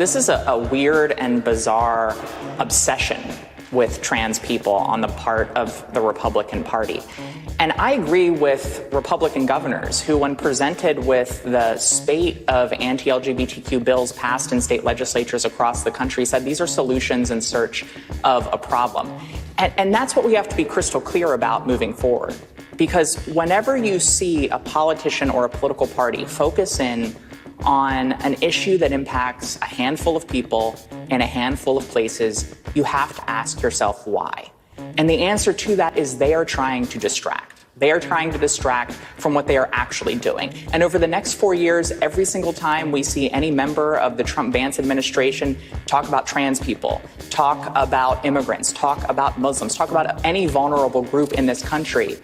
This is a weird and bizarre obsession with trans people on the part of the Republican Party. And I agree with Republican governors who, when presented with the spate of anti-LGBTQ bills passed in state legislatures across the country, said these are solutions in search of a problem. And that's what we have to be crystal clear about moving forward. Because whenever you see a politician or a political party focus in on an issue that impacts a handful of people in a handful of places, you have to ask yourself why. And the answer to that is they are trying to distract. They are trying to distract from what they are actually doing. And over the next 4 years, every single time we see any member of the Trump-Vance administration talk about trans people, talk about immigrants, talk about Muslims, talk about any vulnerable group in this country,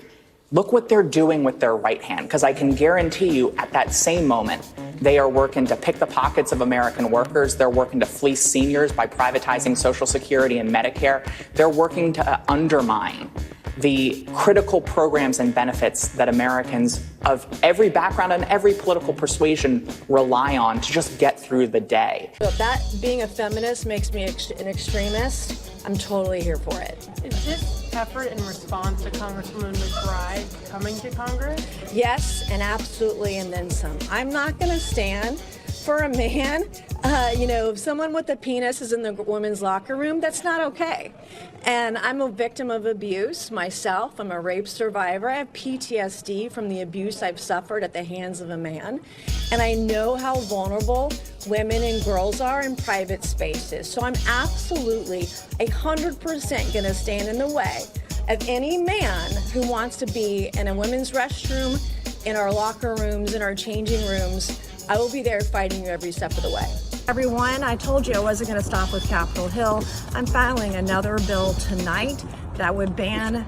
look what they're doing with their right hand. Because I can guarantee you at that same moment, they are working to pick the pockets of American workers. They're working to fleece seniors by privatizing Social Security and Medicare. They're working to undermine the critical programs and benefits that Americans of every background and every political persuasion rely on to just get through the day. So if that being a feminist makes me an extremist, I'm totally here for it. Is this effort in response to Congresswoman McBride coming to Congress? Yes, and absolutely, and then some. I'm not going to stand for a man, if someone with a penis is in the women's locker room, that's not okay. And I'm a victim of abuse myself. I'm a rape survivor. I have PTSD from the abuse I've suffered at the hands of a man. And I know how vulnerable women and girls are in private spaces. So I'm absolutely 100% going to stand in the way of any man who wants to be in a women's restroom, in our locker rooms, in our changing rooms. I will be there fighting you every step of the way. Everyone, I told you I wasn't going to stop with Capitol Hill. I'm filing another bill tonight that would ban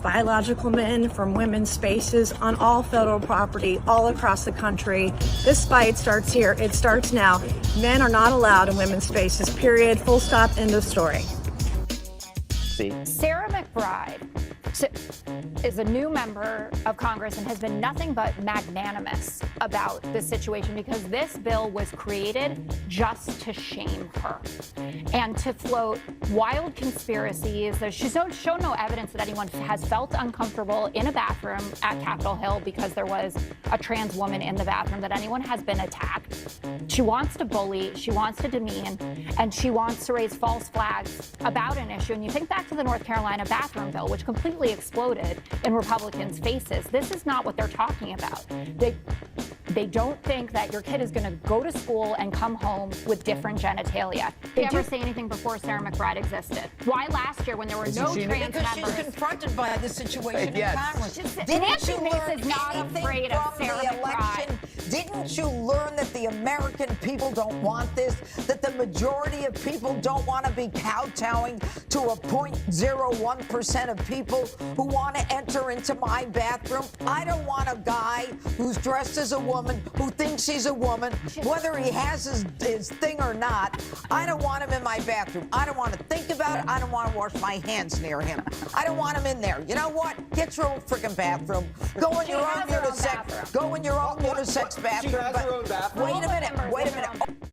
biological men from women's spaces on all federal property all across the country. This fight starts here. It starts now. Men are not allowed in women's spaces, period. Full stop, end of story. Sarah McBride is a new member of Congress and has been nothing but magnanimous about this situation because this bill was created just to shame her and to float wild conspiracies. She's shown no evidence that anyone has felt uncomfortable in a bathroom at Capitol Hill because there was a trans woman in the bathroom, that anyone has been attacked. She wants to bully, she wants to demean, and she wants to raise false flags about an issue. And you think back to the North Carolina bathroom bill, which completely exploded in Republicans' faces. This is not what they're talking about. They don't think that your kid is going to go to school and come home with different genitalia. Did you ever say anything before Sarah McBride existed? Why last year when there were no trans members? Because she's confronted by the situation in Congress. Didn't you learn not afraid of Sarah McBride? Didn't you learn that the American people don't want this? That the majority of people don't want to be kowtowing to a 0.01% of people who want to enter into my bathroom? I don't want a guy who's dressed as a woman, who thinks he's a woman, whether he has his thing or not. I don't want him in my bathroom. I don't want to think about it. I don't want to wash my hands near him. I don't want him in there. You know what? Get your own freaking bathroom. Go in your own unisex. Go in your own unisex bathroom. She has her own bathroom. Wait a minute.